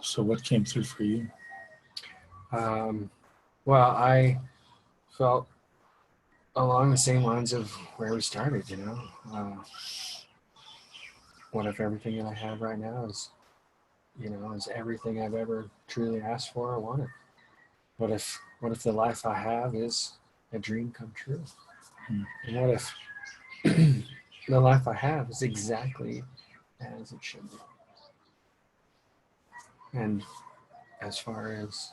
So what came through for you? Well, I felt along the same lines of where we started, what if everything that I have right now is everything I've ever truly asked for or wanted? What if the life I have is a dream come true? And what if the life I have is exactly as it should be? And as far as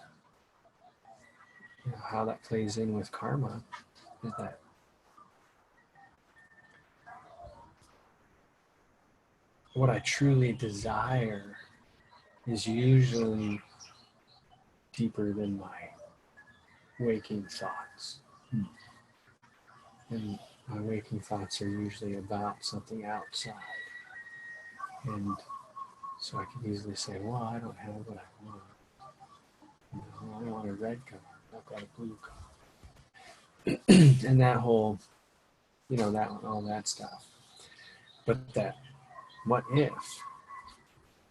how that plays in with karma, is that what I truly desire is usually deeper than my waking thoughts. And my waking thoughts are usually about something outside. And so I can easily say, well, I don't have what I want. I want a red car. I've got a blue car. And that whole, all that stuff. But that, what if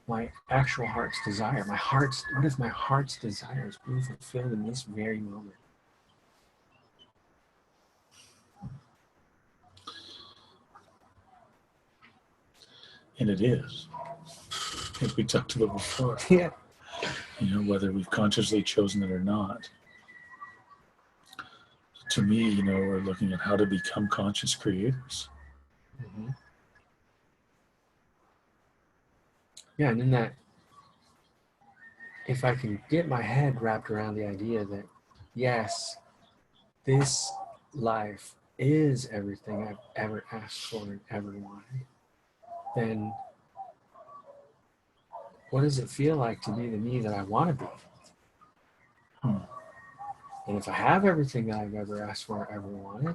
my actual heart's desire, what if my heart's desire is being fulfilled in this very moment? And it is. As we talked about before. Yeah. Whether we've consciously chosen it or not. To me, we're looking at how to become conscious creators. Mm-hmm. Yeah, and in that, if I can get my head wrapped around the idea that, yes, this life is everything I've ever asked for and ever wanted, then what does it feel like to be the me that I want to be? And if I have everything that I've ever asked for or ever wanted,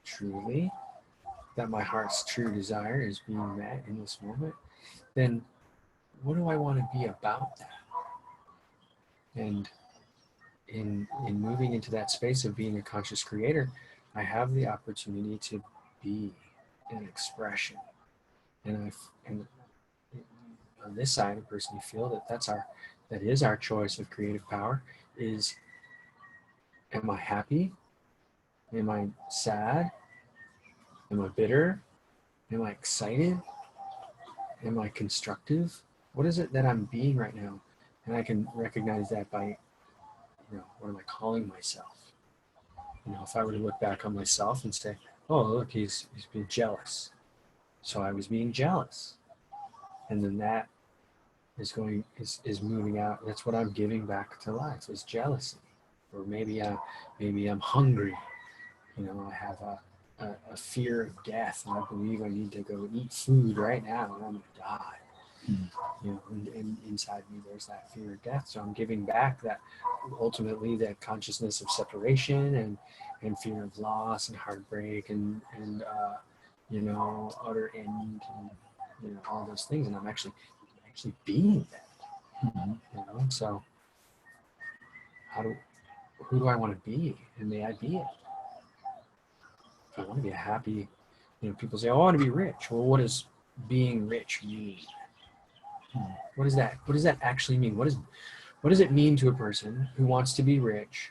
truly, that my heart's true desire is being met in this moment, then what do I want to be about that? And in moving into that space of being a conscious creator, I have the opportunity to be an expression. And on this side, a person you feel that is our choice of creative power is, am I happy? Am I sad? Am I bitter? Am I excited? Am I constructive? What is it that I'm being right now? And I can recognize that by, what am I calling myself? If I were to look back on myself and say, oh, look, he's being jealous. So I was being jealous. And then that is moving out. That's what I'm giving back to life, is jealousy. Or maybe I'm hungry. I have a fear of death, and I believe I need to go eat food right now, and I'm going to die. And inside me there's that fear of death. So I'm giving back that, ultimately, that consciousness of separation and fear of loss and heartbreak and utter end and all those things. And I'm actually being that. So who do I want to be? And may I be it? If I want to be a happy, people say, oh, I want to be rich. Well, what does being rich mean? What does that actually mean? What does it mean to a person who wants to be rich,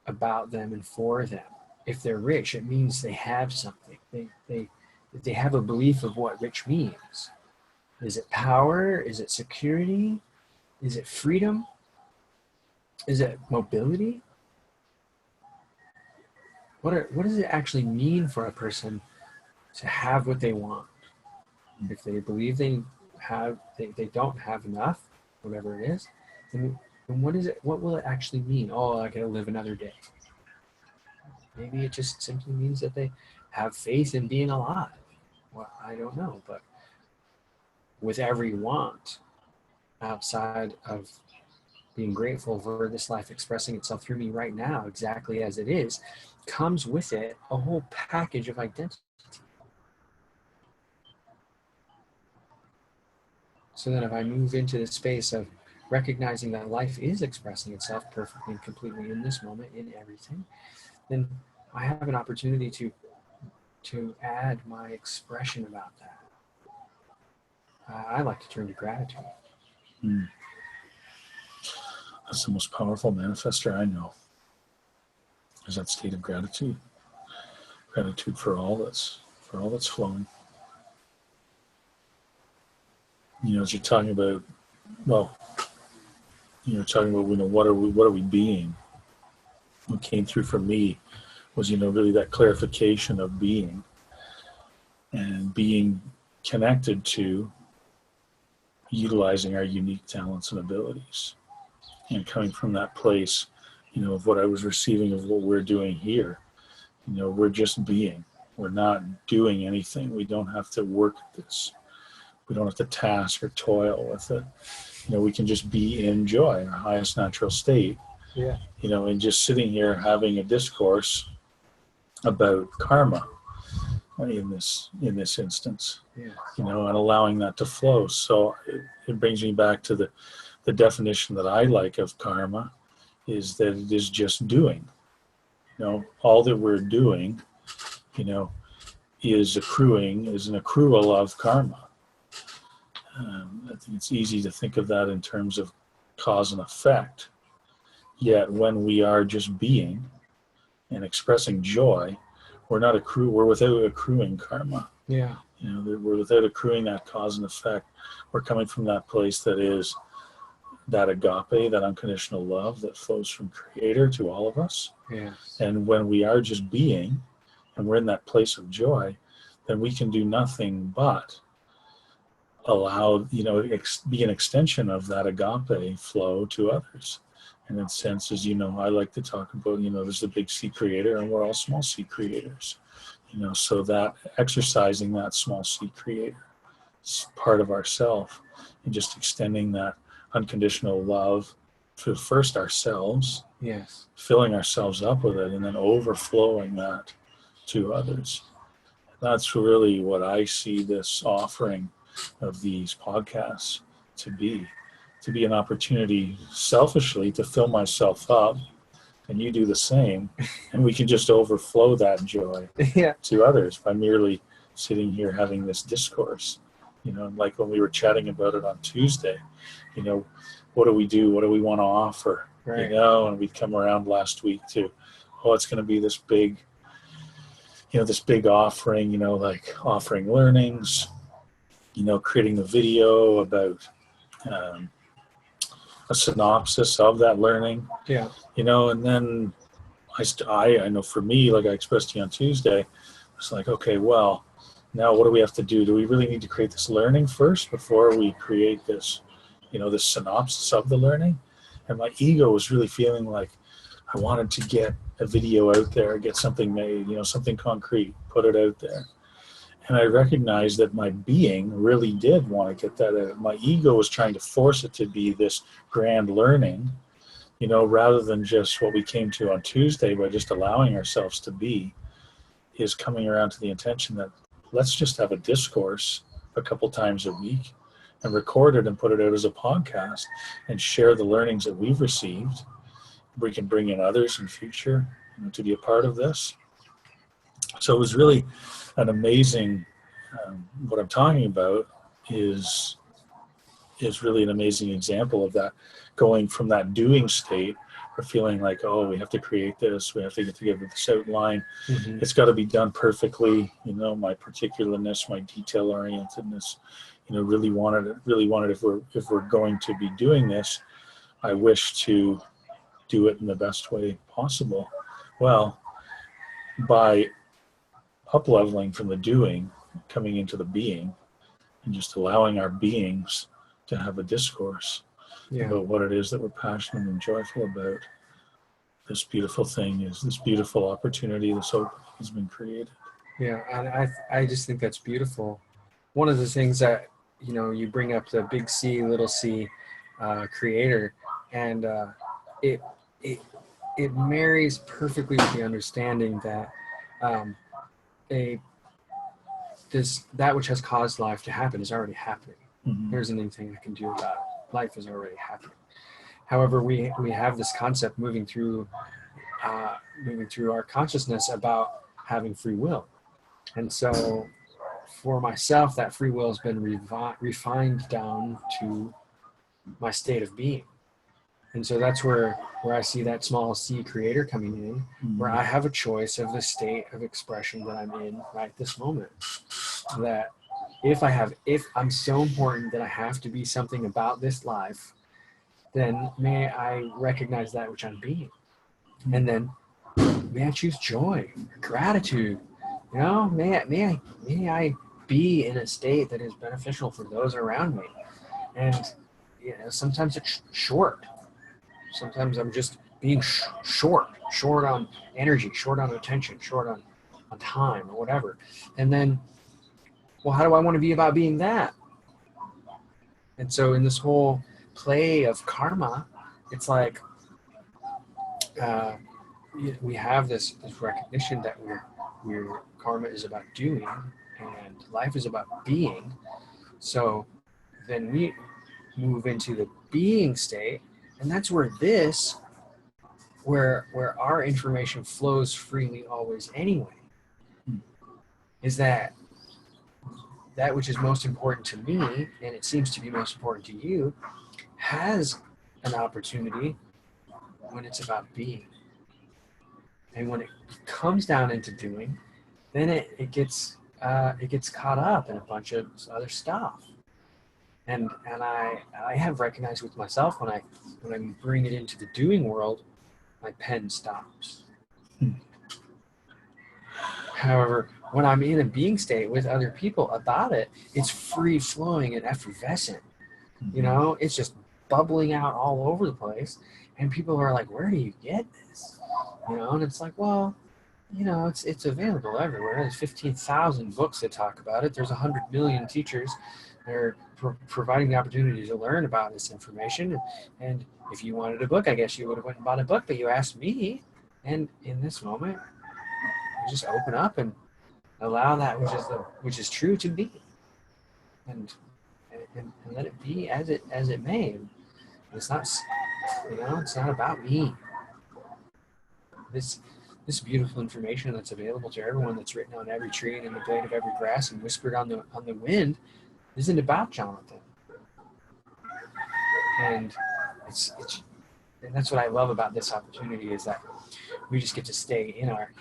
about them and for them? If they're rich, it means they have something. They have a belief of what rich means. Is it power? Is it security? Is it freedom? Is it mobility? What does it actually mean for a person to have what they want? If they believe they don't have enough, whatever it is, then what is it? What will it actually mean? Oh, I gotta live another day. Maybe it just simply means that they have faith in being alive. Well, I don't know, but with every want outside of being grateful for this life expressing itself through me right now, exactly as it is, comes with it a whole package of identity. So that if I move into the space of recognizing that life is expressing itself perfectly and completely in this moment, in everything, then I have an opportunity to to add my expression about that, I like to turn to gratitude. Mm. That's the most powerful manifester I know. Is that state of gratitude. Gratitude for all that's flowing. You know, as you're talking about, well, you're talking about, you know, what are we being? What came through for me was, you know, really that clarification of being, and being connected to utilizing our unique talents and abilities, and coming from that place, you know, of what I was receiving of what we're doing here. You know, we're just being. We're not doing anything. We don't have to work at this. We don't have to task or toil with it. You know, we can just be in joy, our highest natural state. Yeah. You know, and just sitting here having a discourse about karma in this instance. Yeah. You know, and allowing that to flow. So it brings me back to the definition that I like of karma, is that it is just doing. You know, all that we're doing, you know, is an accrual of karma. I think it's easy to think of that in terms of cause and effect. Yet when we are just being and expressing joy, we're without accruing karma. Yeah. You know, we're without accruing that cause and effect. We're coming from that place that is that agape, that unconditional love that flows from Creator to all of us. Yes. And when we are just being, and we're in that place of joy, then we can do nothing but allow, you know, be an extension of that agape flow to others. And in senses, you know, I like to talk about, you know, there's the big C creator and we're all small C creators. You know, so that exercising that small C creator part of ourself, and just extending that unconditional love to first ourselves, Yes. filling ourselves up with it, and then overflowing that to others. That's really what I see this offering of these podcasts to be an opportunity selfishly to fill myself up, and you do the same, and we can just overflow that joy Yeah. to others by merely sitting here having this discourse. You know, like when we were chatting about it on Tuesday, you know, what do we do? What do we want to offer? Right. You know, and we'd come around last week to, oh, it's going to be this big, you know, this big offering, you know, like offering learnings, you know, creating a video about a synopsis of that learning. Yeah. You know, and then I know for me, like I expressed to you on Tuesday, it's like, okay, well, now what do we have to do? Do we really need to create this learning first before we create this, you know, this synopsis of the learning? And my ego was really feeling like I wanted to get a video out there, get something made, you know, something concrete, put it out there. And I recognized that my being really did want to get that out. My ego was trying to force it to be this grand learning, you know, rather than just what we came to on Tuesday by just allowing ourselves to be, is coming around to the intention that let's just have a discourse a couple times a week and record it and put it out as a podcast and share the learnings that we've received. We can bring in others in future, you know, to be a part of this. So it was really an amazing, what I'm talking about is really an amazing example of that, going from that doing state or feeling like, oh, we have to create this, we have to get together this outline, it's got to be done perfectly, you know, my particularness, my detail orientedness, you know, really wanted if we're going to be doing this, I wish to do it in the best way possible. Well, by up-leveling from the doing, coming into the being, and just allowing our beings to have a discourse about what it is that we're passionate and joyful about, this beautiful thing is, this beautiful opportunity, this opening has been created. Yeah, and I just think that's beautiful. One of the things that, you know, you bring up the big C, little c creator, and it marries perfectly with the understanding that that which has caused life to happen is already happening. There's anything I can do about it. Life is already happening. However, we have this concept moving through our consciousness about having free will. And so for myself, that free will has been refined down to my state of being. And so that's where I see that small C creator coming in, where I have a choice of the state of expression that I'm in right this moment. That if I'm so important that I have to be something about this life, then may I recognize that which I'm being. And then may I choose joy, gratitude. You know, may I be in a state that is beneficial for those around me. And you know, sometimes it's short. Sometimes I'm just being short on energy, short on attention, short on time or whatever. And then, well, how do I want to be about being that? And so in this whole play of karma, it's like we have this recognition that we're karma is about doing and life is about being. So then we move into the being state, and that's where our information flows freely always anyway. Is that which is most important to me, and it seems to be most important to you, has an opportunity when it's about being. And when it comes down into doing, then it gets caught up in a bunch of other stuff. And I have recognized with myself when I bring it into the doing world, my pen stops. However, when I'm in a being state with other people about it, it's free flowing and effervescent. You know, it's just bubbling out all over the place. And people are like, where do you get this? You know, and it's like, well, you know, it's available everywhere. There's 15,000 books that talk about it. There's 100 million teachers that are providing the opportunity to learn about this information. And if you wanted a book, I guess you would have went and bought a book, but you asked me. And in this moment, you just open up and allow that which is true to be, and let it be as it may. And it's not, you know, it's not about me. This beautiful information that's available to everyone, that's written on every tree and in the blade of every grass and whispered on the wind, isn't about Jonathan. And it's and that's what I love about this opportunity, is that we just get to stay in our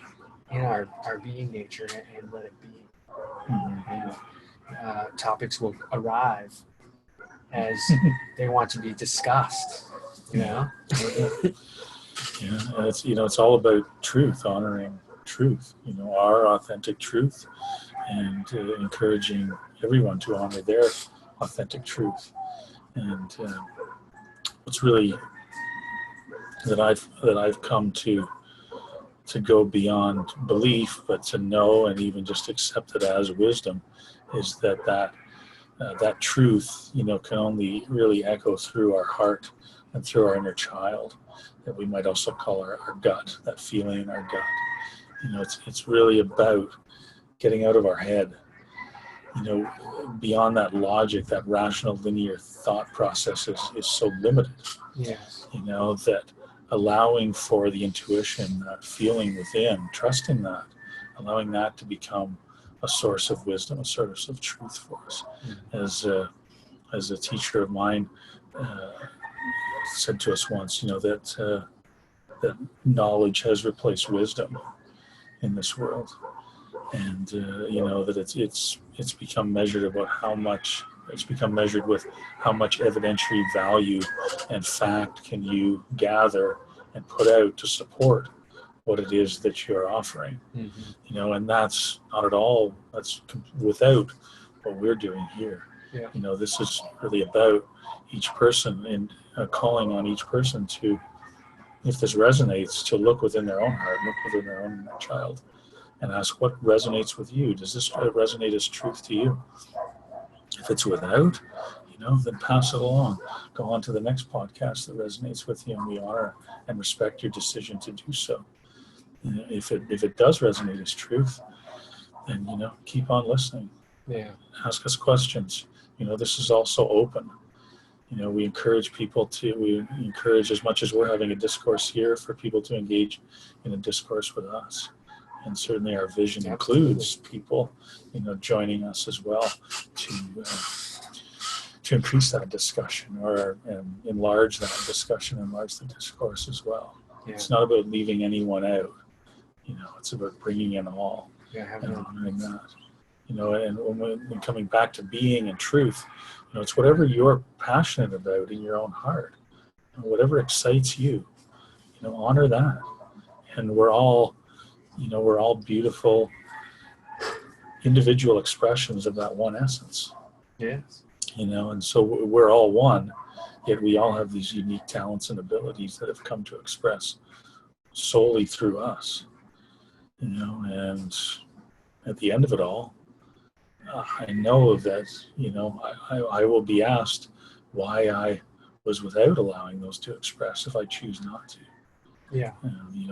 being nature and let it be. And topics will arrive as they want to be discussed. You know. Yeah, and it's all about truth, honoring truth. You know, our authentic truth, and encouraging everyone to honor their authentic truth. And what's really that I've come to go beyond belief, but to know and even just accept it as wisdom, is that truth, you know, can only really echo through our heart and through our inner child, that we might also call our gut, that feeling in our gut. You know, it's really about getting out of our head, you know, beyond that logic. That rational linear thought process is so limited. Yes. You know, that allowing for the intuition, that feeling within, trusting that, allowing that to become a source of wisdom, a source of truth for us. As a teacher of mine said to us once, you know, that knowledge has replaced wisdom in this world, and you know, that it's become measured about how much. It's become measured with how much evidentiary value and fact can you gather and put out to support what it is that you're offering. You know, and that's not at all, that's without what we're doing here. Yeah. You know, this is really about each person, and calling on each person to, if this resonates, to look within their own heart, look within their own child, and ask, what resonates with you? Does this resonate as truth to you? If it's without, you know, then pass it along. Go on to the next podcast that resonates with you, and we honor and respect your decision to do so. You know, if it does resonate as truth, then, you know, keep on listening. Yeah. Ask us questions. You know, this is also open. You know, we encourage as much as we're having a discourse here, for people to engage in a discourse with us. And certainly our vision Absolutely. includes people, joining us as well to increase that discussion or enlarge that discussion, enlarge the discourse as well. Yeah. It's not about leaving anyone out. It's about bringing in all and honoring that. And when coming back to being and truth, it's whatever you're passionate about in your own heart, whatever excites you, honor that. And we're all beautiful individual expressions of that one essence. Yes. And so we're all one, yet we all have these unique talents and abilities that have come to express solely through us. And at the end of it all, I know that, I will be asked why I was without allowing those to express if I choose not to. Yeah.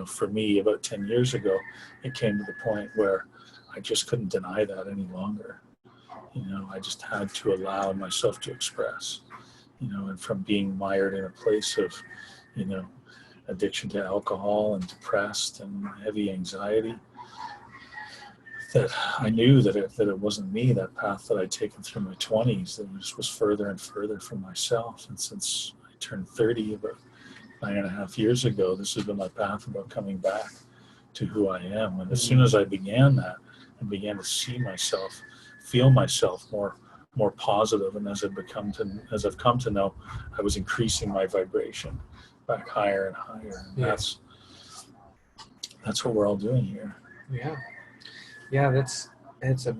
For me, about 10 years ago, it came to the point where I just couldn't deny that any longer. I just had to allow myself to express, and from being mired in a place of, addiction to alcohol and depressed and heavy anxiety, that I knew that it wasn't me, that path that I'd taken through my 20s, that just was further and further from myself. And since I turned 30 about 9.5 years ago, this has been my path about coming back to who I am. And as soon as I began that and began to see myself, feel myself more positive, and as I've come to know, I was increasing my vibration back higher and higher. And that's what we're all doing here. Yeah, it's a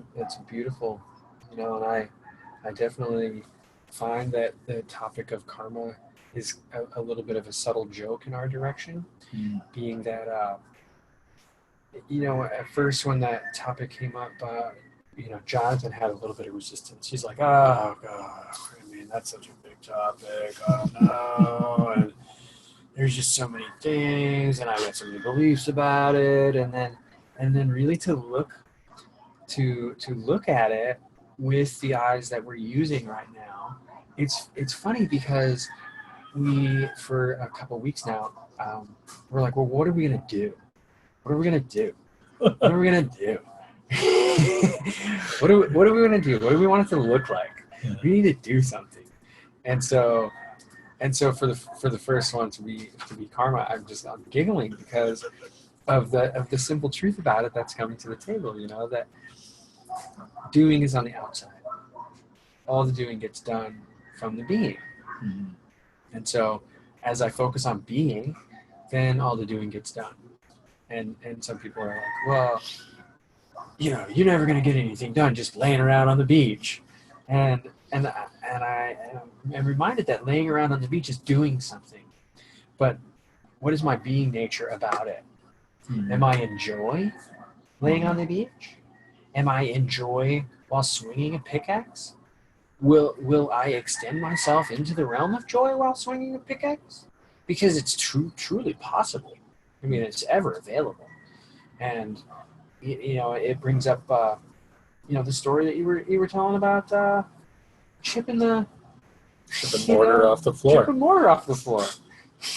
beautiful, and I definitely find that the topic of karma is a little bit of a subtle joke in our direction, being that at first when that topic came up, Jonathan had a little bit of resistance. He's like, oh God, I mean, that's such a big topic. Oh no, and there's just so many things, and I got so many beliefs about it, and then really to look at it with the eyes that we're using right now. It's funny because we, for a couple of weeks now, we're like, well, what are we gonna do? What are we gonna do? What are we gonna do? What are we gonna do? What do we want it to look like? We need to do something. And so for the first one to be karma, I'm giggling because of the simple truth about it that's coming to the table. That doing is on the outside. All the doing gets done from the being. Mm-hmm. And so as I focus on being, then all the doing gets done. And some people are like, well, you're never going to get anything done just laying around on the beach. And I am reminded that laying around on the beach is doing something. But what is my being nature about it? Mm-hmm. Am I in joy laying on the beach? Am I in joy while swinging a pickaxe? Will I extend myself into the realm of joy while swinging a pickaxe? Because it's truly possible. I mean, it's ever available. And it brings up the story that you were telling about chipping mortar off the floor. Chipping mortar off the floor.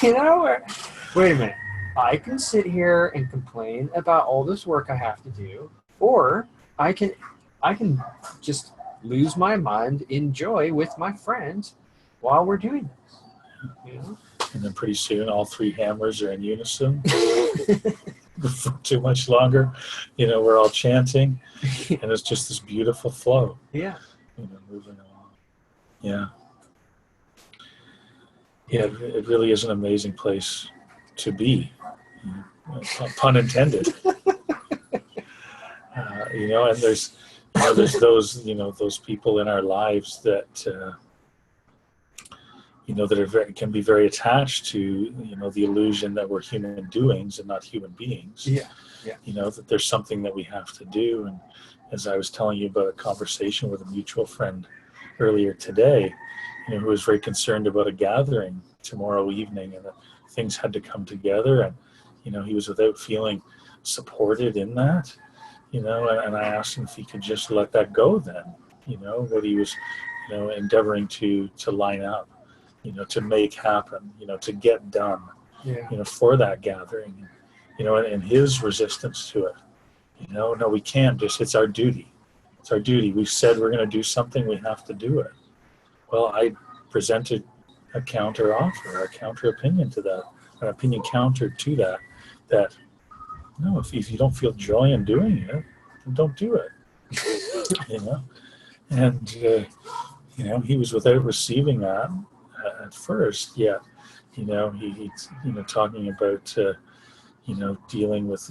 Wait a minute. I can sit here and complain about all this work I have to do, or I can just lose my mind in joy with my friends while we're doing this. And then pretty soon all three hammers are in unison. For too much longer, we're all chanting, and it's just this beautiful flow. Yeah. Moving along. Yeah. Yeah, it really is an amazing place to be. Pun intended. And there's those people in our lives that that can be very attached to the illusion that we're human doings and not human beings. Yeah. That there's something that we have to do. And as I was telling you about a conversation with a mutual friend earlier today, who was very concerned about a gathering tomorrow evening, and that things had to come together, and he was without feeling supported in that. And I asked him if he could just let that go then, what he was, endeavoring to line up, to make happen, to get done, for that gathering, and his resistance to it, No, we can't just, it's our duty. It's our duty. We've said we're going to do something, we have to do it. Well, I presented a counter offer, a counter opinion to that, an opinion counter to that, that no, if you don't feel joy in doing it, then don't do it. And, he was without receiving that at first, yet, he's, talking about, dealing with,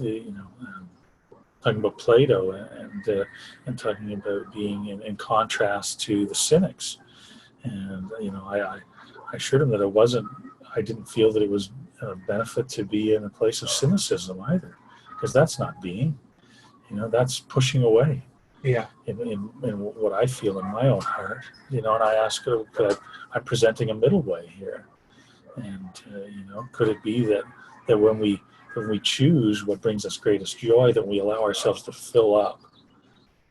talking about Plato and talking about being in contrast to the cynics. And, I assured him that I didn't feel that it was a benefit to be in a place of cynicism either, because that's not being, that's pushing away. Yeah. In what I feel in my own heart, and I asked her, I'm presenting a middle way here. And, could it be that when we choose what brings us greatest joy, that we allow ourselves to fill up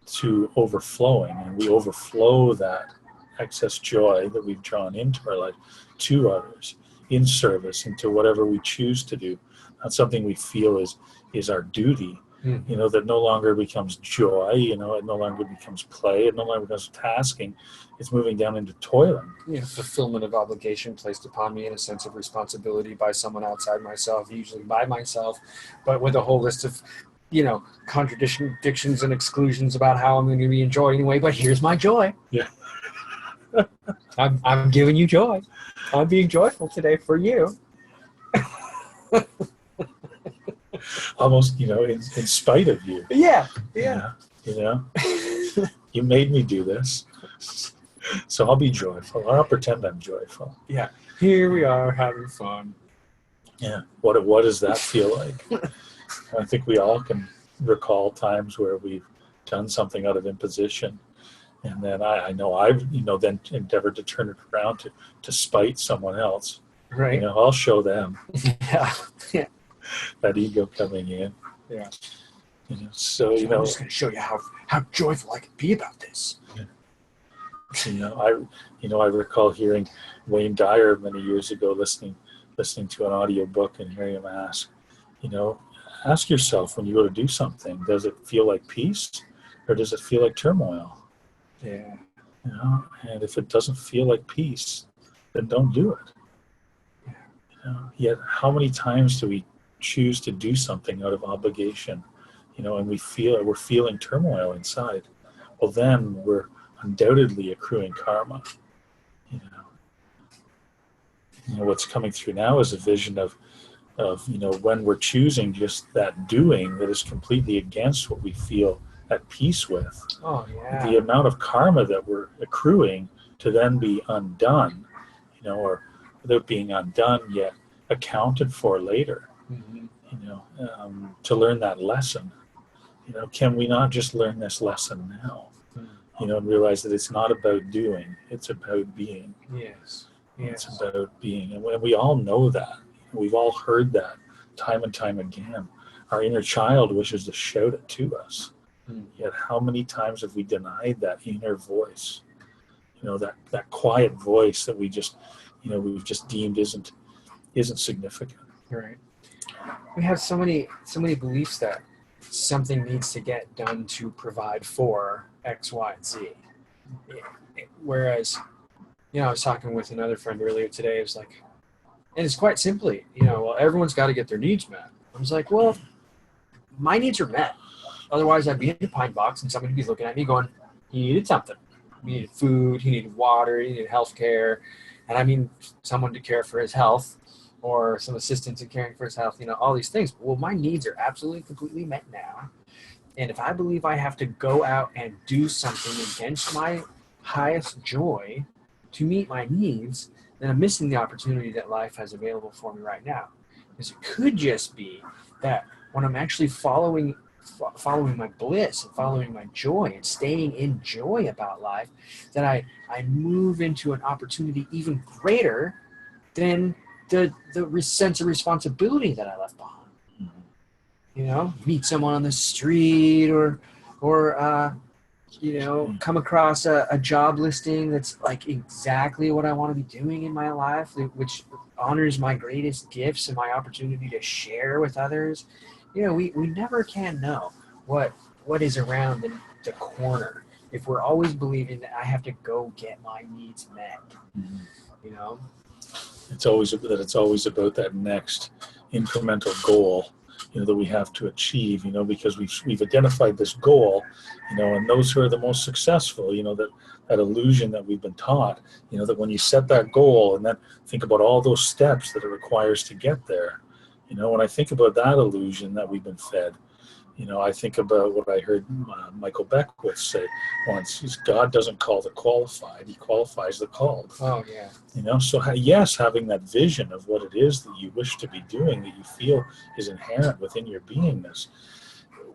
to overflowing, and we overflow that excess joy that we've drawn into our life to others in service, into whatever we choose to do, not something we feel is our duty, that no longer becomes joy, it no longer becomes play, it no longer becomes tasking, it's moving down into toiling. Fulfillment of obligation placed upon me, and a sense of responsibility by someone outside myself, usually by myself, but with a whole list of, contradictions and exclusions about how I'm going to be enjoying anyway, but here's my joy. Yeah. I'm giving you joy. I'm being joyful today for you. Almost, in spite of you. Yeah. You made me do this, so I'll be joyful. I'll pretend I'm joyful. Yeah. Here we are having fun. Yeah. What does that feel like? I think we all can recall times where we've done something out of imposition, and then I know I've then endeavored to turn it around to spite someone else. Right. I'll show them. Yeah. That ego coming in. Yeah. So I'm just going to show you how joyful I can be about this. Yeah. I recall hearing Wayne Dyer many years ago, listening to an audio book and hearing him ask, ask yourself when you go to do something, does it feel like peace or does it feel like turmoil? Yeah. And if it doesn't feel like peace, then don't do it. Yet how many times do we choose to do something out of obligation, and we're feeling turmoil inside? Well, then we're undoubtedly accruing karma. What's coming through now is a vision of when we're choosing just that doing that is completely against what we feel at peace with. Oh yeah. The amount of karma that we're accruing to then be undone, or without being undone yet accounted for later. To learn that lesson. Can we not just learn this lesson now? And realize that it's not about doing, it's about being. Yes. It's about being. And we all know that. We've all heard that time and time again. Our inner child wishes to shout it to us. Yet how many times have we denied that inner voice? That quiet voice that we just, we've just deemed isn't significant. Right. We have so many beliefs that something needs to get done to provide for X, Y, and Z. Whereas, I was talking with another friend earlier today. It was like, and it's quite simply, well, everyone's got to get their needs met. I was like, well, my needs are met. Otherwise, I'd be in a pine box and somebody would be looking at me going, he needed something. He needed food, he needed water, he needed health care. And I mean, someone to care for his health, or some assistance in caring for his health, all these things. Well, my needs are absolutely completely met now. And if I believe I have to go out and do something against my highest joy to meet my needs, then I'm missing the opportunity that life has available for me right now. Because it could just be that when I'm actually following my bliss and following my joy and staying in joy about life, that I move into an opportunity even greater than the sense of responsibility that I left behind. Meet someone on the street or come across a job listing that's like exactly what I want to be doing in my life, which honors my greatest gifts and my opportunity to share with others. We never can know what is around the corner. If we're always believing that I have to go get my needs met, you know, it's always about that next incremental goal, that we have to achieve, because we've identified this goal, and those who are the most successful, that illusion that we've been taught, that when you set that goal and then think about all those steps that it requires to get there, when I think about that illusion that we've been fed, I think about what I heard Michael Beckwith say once: is God doesn't call the qualified; He qualifies the called. Oh yeah. So yes, having that vision of what it is that you wish to be doing, that you feel is inherent within your beingness,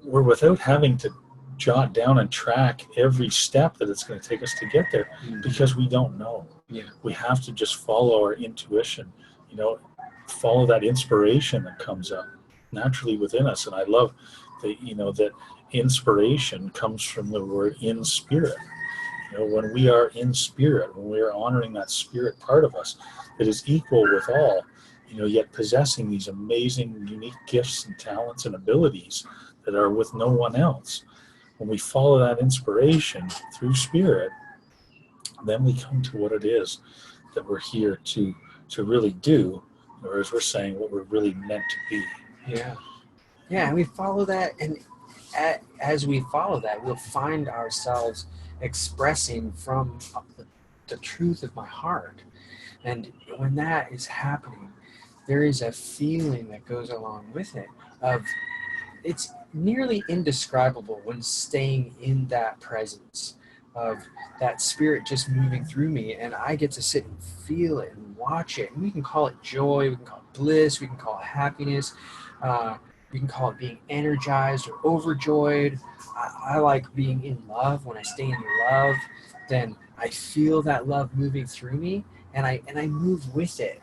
where without having to jot down and track every step that it's going to take us to get there, because we don't know. Yeah. We have to just follow our intuition, follow that inspiration that comes up naturally within us. And I love that inspiration comes from the word in spirit. When we are in spirit, when we are honoring that spirit part of us that is equal with all, yet possessing these amazing, unique gifts and talents and abilities that are with no one else. When we follow that inspiration through spirit, then we come to what it is that we're here to really do, or as we're saying, what we're really meant to be. Yeah. Yeah, and we follow that, and as we follow that, we'll find ourselves expressing from the truth of my heart. And when that is happening, there is a feeling that goes along with it of, it's nearly indescribable when staying in that presence of that spirit just moving through me, and I get to sit and feel it and watch it. And we can call it joy, we can call it bliss, we can call it happiness, you can call it being energized or overjoyed. I like being in love. When I stay in love, then I feel that love moving through me, and I move with it.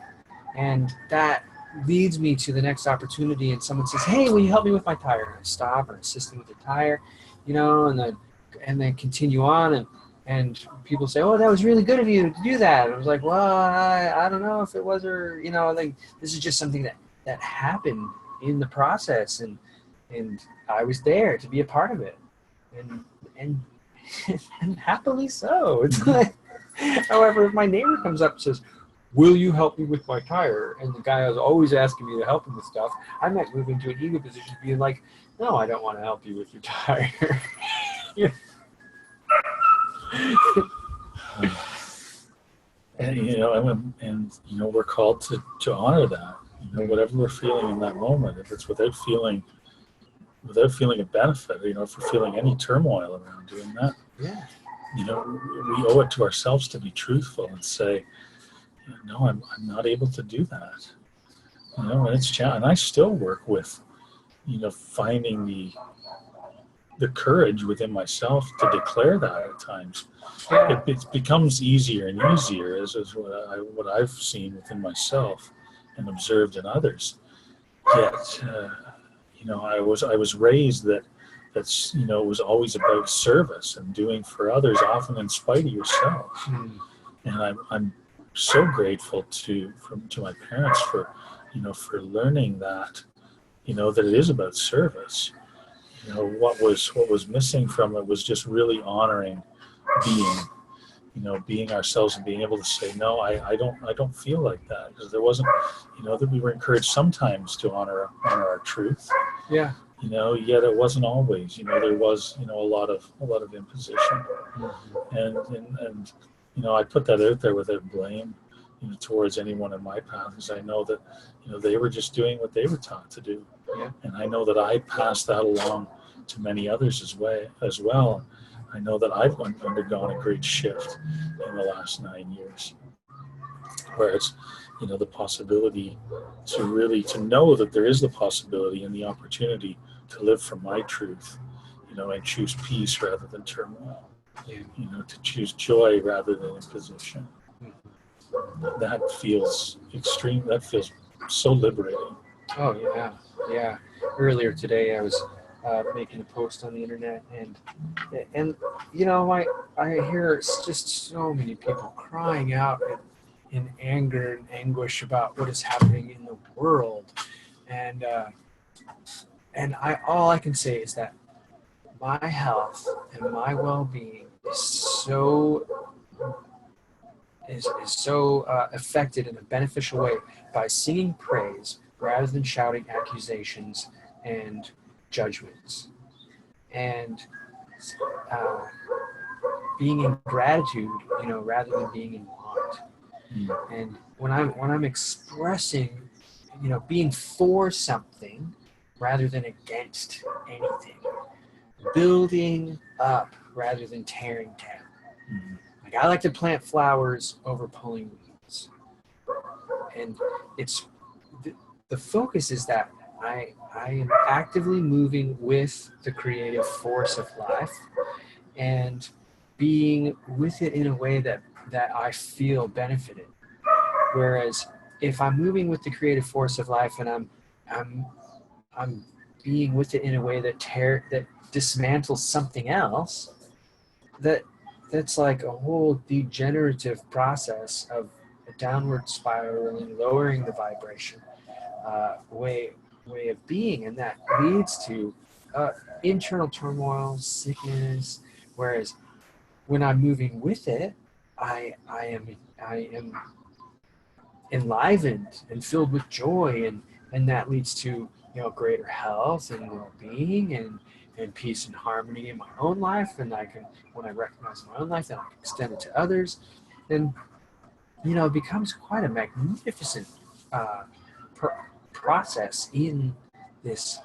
And that leads me to the next opportunity, and someone says, hey, will you help me with my tire? And I stop and assist them with the tire, and then continue on, and people say, oh, that was really good of you to do that. And I was like, well, I don't know if it was, or, like, this is just something that happened in the process, and I was there to be a part of it, and happily so. It's like, however, if my neighbor comes up and says, will you help me with my tire? And the guy was always asking me to help him with stuff, I might move into an ego position being like, no, I don't want to help you with your tire. And we're called to honor that. Whatever we're feeling in that moment, if it's without feeling a benefit, if we're feeling any turmoil around doing that, we owe it to ourselves to be truthful and say, no, I'm not able to do that. And it's challenging. And I still work with, finding the courage within myself to declare that at times. Yeah. It becomes easier and easier as what I've seen within myself and observed in others. Yet, I was raised that's it was always about service and doing for others, often in spite of yourself. And I'm so grateful to my parents for learning that that it is about service. What was missing from it was just really honoring being ourselves and being able to say, no, I don't feel like that, because there wasn't, that we were encouraged sometimes to honor our truth. Yeah. Yet it wasn't always. There was a lot of imposition, and I put that out there without blame, towards anyone in my path, because I know that they were just doing what they were taught to do, and I know that I passed that along to many others as well. I know that I've undergone a great shift in the last 9 years, where it's the possibility to know that there is the possibility and the opportunity to live from my truth, and choose peace rather than turmoil, to choose joy rather than imposition. That feels extreme. That feels so liberating. Oh yeah. Earlier today, I was making a post on the internet, and I hear just so many people crying out in anger and anguish about what is happening in the world, and all I can say is that my health and my well-being is so affected in a beneficial way by singing praise rather than shouting accusations and judgments, and being in gratitude, rather than being in want. And when I'm expressing, being for something rather than against anything, building up rather than tearing down. Like, I like to plant flowers over pulling weeds, and it's the focus is that I am actively moving with the creative force of life and being with it in a way that I feel benefited. Whereas if I'm moving with the creative force of life and I'm being with it in a way that dismantles something else, that's like a whole degenerative process of a downward spiraling, lowering the vibration way of being, and that leads to internal turmoil, sickness. Whereas when I'm moving with it, I am enlivened and filled with joy, and that leads to greater health and well-being and peace and harmony in my own life. And when I recognize my own life, then I can extend it to others, and it becomes quite a magnificent process in this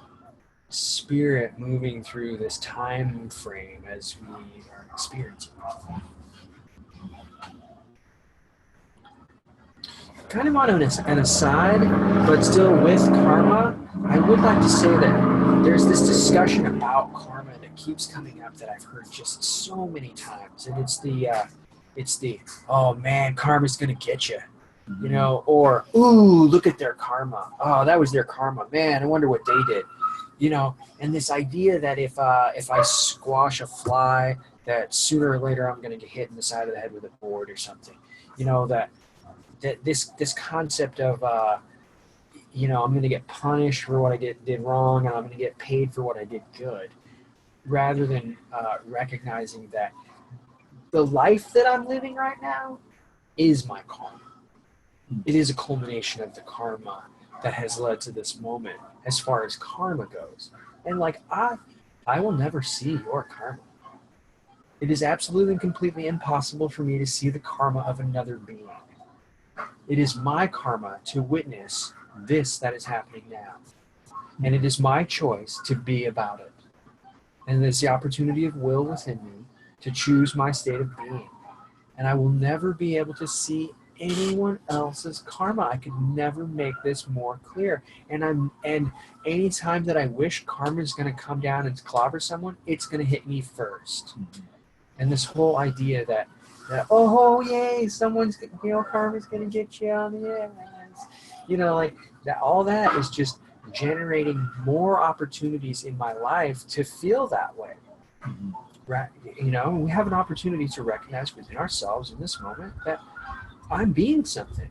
spirit moving through this time frame as we are experiencing. Kind of on an aside, but still with karma, I would like to say that there's this discussion about karma that keeps coming up that I've heard just so many times, and it's the oh man, karma's gonna get you, or ooh, look at their karma. Oh, that was their karma, man. I wonder what they did, And this idea that if I squash a fly, that sooner or later I'm gonna get hit in the side of the head with a board or something, that this concept of I'm going to get punished for what I did wrong, and I'm going to get paid for what I did good, rather than recognizing that the life that I'm living right now is my karma. It is a culmination of the karma that has led to this moment as far as karma goes. And like I will never see your karma. It is absolutely and completely impossible for me to see the karma of another being. It is my karma to witness this that is happening now. And it is my choice to be about it. And there's the opportunity of will within me to choose my state of being. And I will never be able to see anyone else's karma. I could never make this more clear. And any time that I wish karma is going to come down and clobber someone, it's going to hit me first. And this whole idea that oh yay, someone's karma's gonna get you on the ass, like that. All that is just generating more opportunities in my life to feel that way. Right? We have an opportunity to recognize within ourselves in this moment that I'm being something.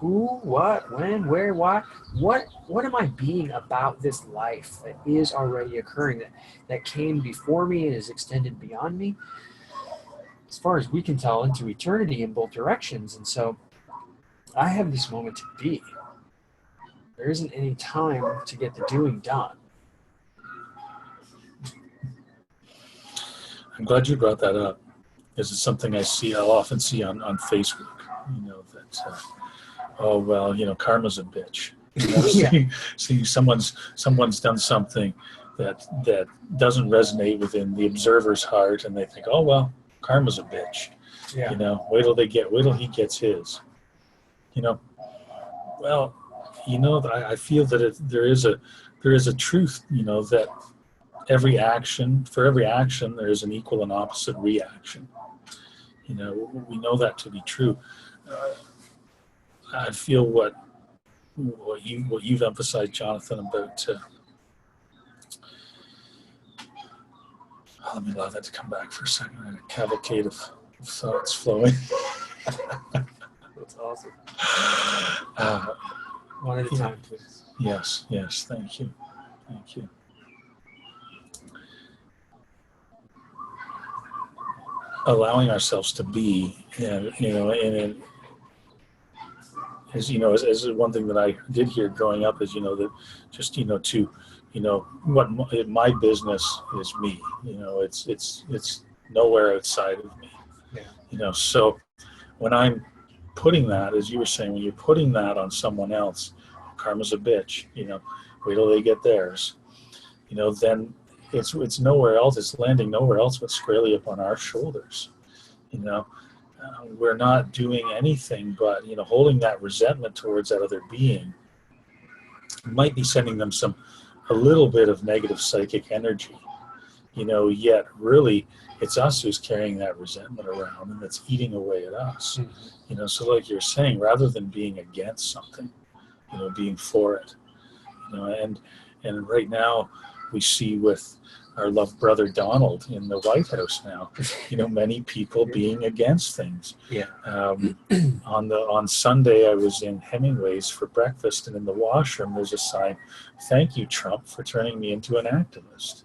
Who, what, when, where, why? What am I being about this life that is already occurring, that came before me and is extended beyond me, as far as we can tell, into eternity in both directions? And so I have this moment to be. There isn't any time to get the doing done. I'm glad you brought that up, because it's something I'll often see on Facebook, that oh well, karma's a bitch. See someone's done something that doesn't resonate within the observer's heart, and they think, oh well, karma's a bitch. Yeah. Wait till he gets his. Well, I feel that there is a truth, that for every action there is an equal and opposite reaction. We know that to be true. I feel what you've emphasized, Jonathan, about. Let me allow that to come back for a second. I had a cavalcade of thoughts flowing. That's awesome. One at a time, please. Yes. Thank you. allowing ourselves to be, and as one thing that I did hear growing up is, that just, what my business is me, it's nowhere outside of me, so when I'm putting that, as you were saying, when you're putting that on someone else, karma's a bitch, wait till they get theirs, then it's nowhere else, it's landing nowhere else but squarely upon our shoulders, we're not doing anything but, holding that resentment towards that other being might be sending them a little bit of negative psychic energy, yet really it's us who's carrying that resentment around and that's eating away at us. So like you're saying, rather than being against something, being for it, and right now we see with our loved brother Donald in the White House now, many people being against things. On Sunday, I was in Hemingway's for breakfast, and in the washroom there's a sign, "Thank you, Trump, for turning me into an activist."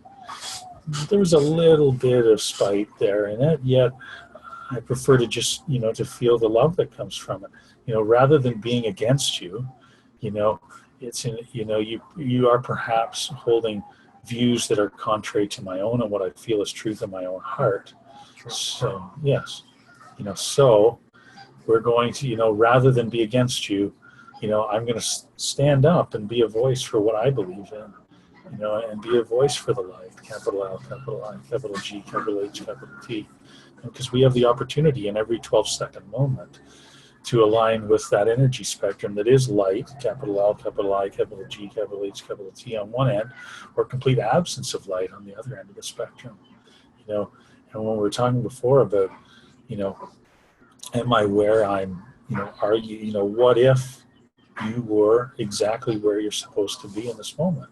There was a little bit of spite there in it, yet I prefer to just, to feel the love that comes from it, rather than being against you, it's in, you are perhaps holding views that are contrary to my own and what I feel is truth in my own heart. So yes, so we're going to, rather than be against you, I'm going to stand up and be a voice for what I believe in, and be a voice for the light, capital L, capital I, capital G, capital H, capital T, because we have the opportunity in every 12-second moment to align with that energy spectrum that is light, capital L, capital I, capital G, capital H, capital T on one end, or complete absence of light on the other end of the spectrum. And when we were talking before about, am I where I'm, are you, what if you were exactly where you're supposed to be in this moment?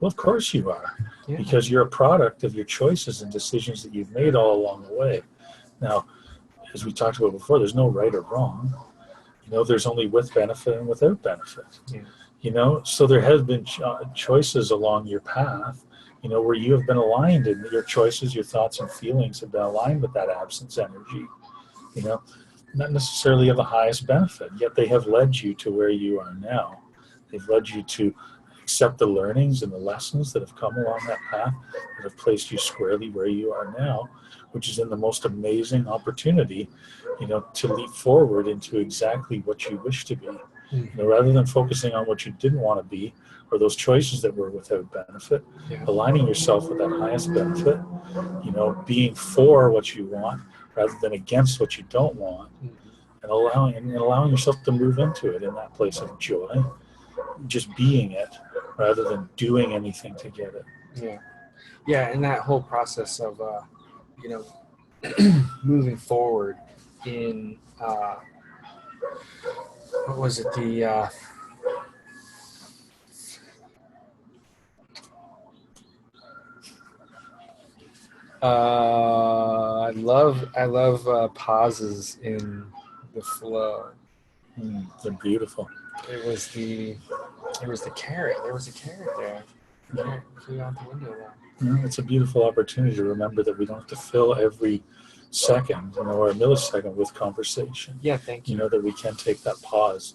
Well, of course you are, because you're a product of your choices and decisions that you've made all along the way. Now, as we talked about before, there's no right or wrong. There's only with benefit and without benefit. So there has been choices along your path, where you have been aligned, and your choices, your thoughts and feelings have been aligned with that absence energy, not necessarily of the highest benefit, yet they have led you to where you are now. They've led you to accept the learnings and the lessons that have come along that path that have placed you squarely where you are now, which is in the most amazing opportunity, to leap forward into exactly what you wish to be, rather than focusing on what you didn't want to be or those choices that were without benefit, aligning yourself with that highest benefit, being for what you want rather than against what you don't want, and allowing yourself to move into it in that place of joy, just being it rather than doing anything to get it. And that whole process of moving forward in what was it, the I love pauses in the flow. They're beautiful. It was the carrot. There was a carrot there. The carrot flew out the window there. It's a beautiful opportunity to remember that we don't have to fill every second, or a millisecond with conversation. Thank you. That we can take that pause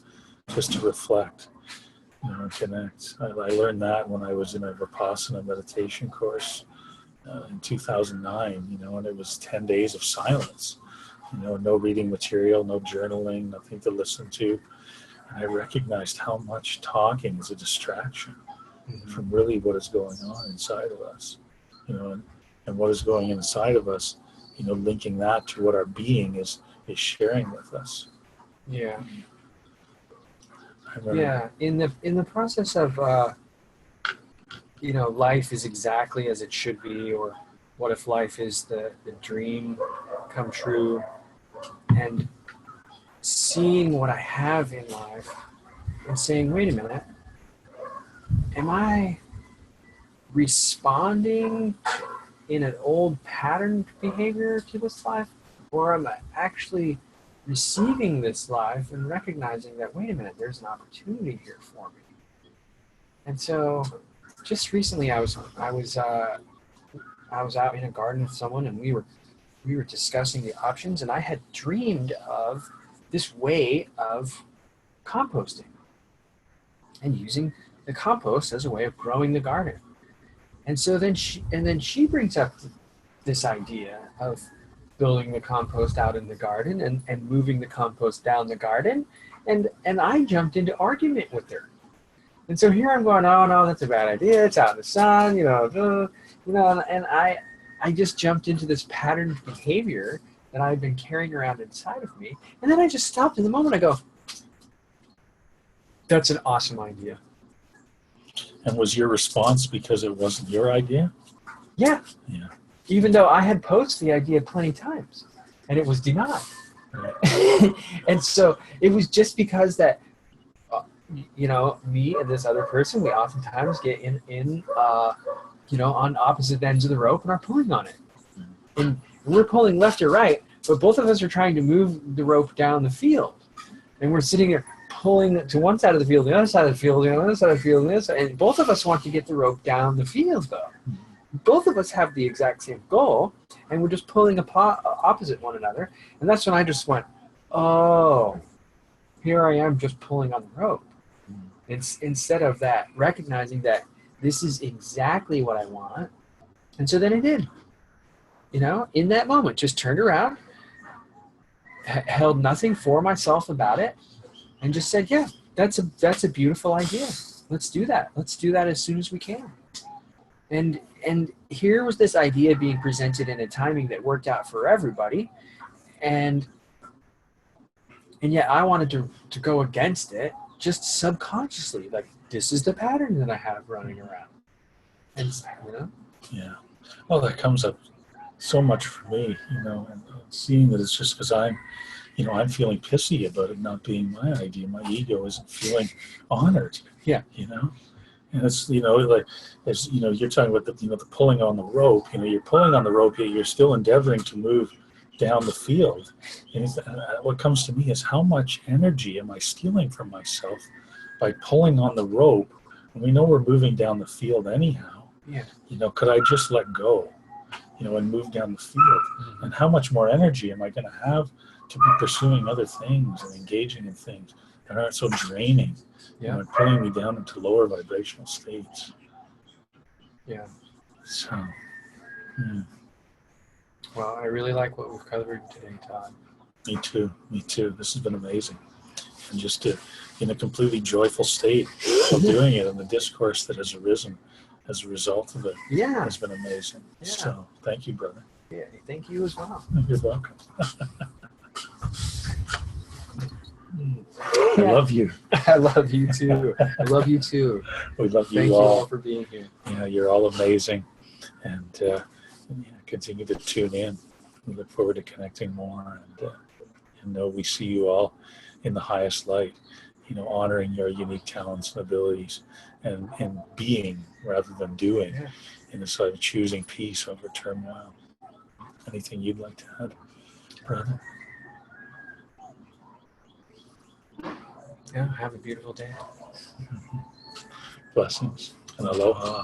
just to reflect, and connect. I learned that when I was in a Vipassana meditation course in 2009, and it was 10 days of silence, no reading material, no journaling, nothing to listen to. And I recognized how much talking is a distraction from really what is going on inside of us, and what is going inside of us, linking that to what our being is sharing with us. In the process of life is exactly as it should be, or what if life is the dream come true, and seeing what I have in life and saying, wait a minute, am I responding in an old patterned behavior to this life, or am I actually receiving this life and recognizing that, wait a minute, there's an opportunity here for me? And so just recently I was out in a garden with someone, and we were we were discussing the options, and I had dreamed of this way of composting and using the compost as a way of growing the garden. And so then she brings up this idea of building the compost out in the garden and moving the compost down the garden. And I jumped into argument with her. And so here I'm going, oh no, that's a bad idea. It's out in the sun, and I just jumped into this pattern of behavior that I've been carrying around inside of me. And then I just stopped in the moment. I go, that's an awesome idea. And was your response because it wasn't your idea? Yeah. Yeah. Even though I had posed the idea plenty times and it was denied. Right. And so it was just because that, me and this other person, we oftentimes get in on opposite ends of the rope and are pulling on it. And we're pulling left or right, but both of us are trying to move the rope down the field. And we're sitting there pulling to one side of the field, the other side of the field, the other side of the field, and this, and both of us want to get the rope down the field, though. Both of us have the exact same goal, and we're just pulling opposite one another. And that's when I just went, oh, here I am just pulling on the rope. Instead of that, recognizing that this is exactly what I want. And so then I did. In that moment, just turned around, held nothing for myself about it, and just said, yeah, that's a beautiful idea. Let's do that. Let's do that as soon as we can. And here was this idea being presented in a timing that worked out for everybody. And yet I wanted to go against it just subconsciously. Like, this is the pattern that I have running around. And, Yeah. Well, that comes up so much for me, and seeing that it's just because I'm feeling pissy about it not being my idea. My ego isn't feeling honored. Yeah. And it's, like, as you're talking about the pulling on the rope. You're pulling on the rope, yet you're still endeavoring to move down the field. And what comes to me is, how much energy am I stealing from myself by pulling on the rope? And we know we're moving down the field anyhow. Yeah. Could I just let go, and move down the field? Mm-hmm. And how much more energy am I going to have to be pursuing other things and engaging in things that aren't so draining, and pulling me down into lower vibrational states? Yeah. So, Well, I really like what we've covered today, Todd. Me too. This has been amazing. And just in a completely joyful state of doing it, and the discourse that has arisen as a result of it has been amazing. Yeah. So thank you, brother. Yeah, thank you as well. You're welcome. I love you. I love you too. I love you too. We love you all. Thank you all for being here. Yeah, you're all amazing. And continue to tune in. We look forward to connecting more, and know we see you all in the highest light, honoring your unique talents and abilities, and being rather than doing, in the sort of choosing peace over turmoil. Anything you'd like to add, brother? Yeah, have a beautiful day. Blessings and aloha.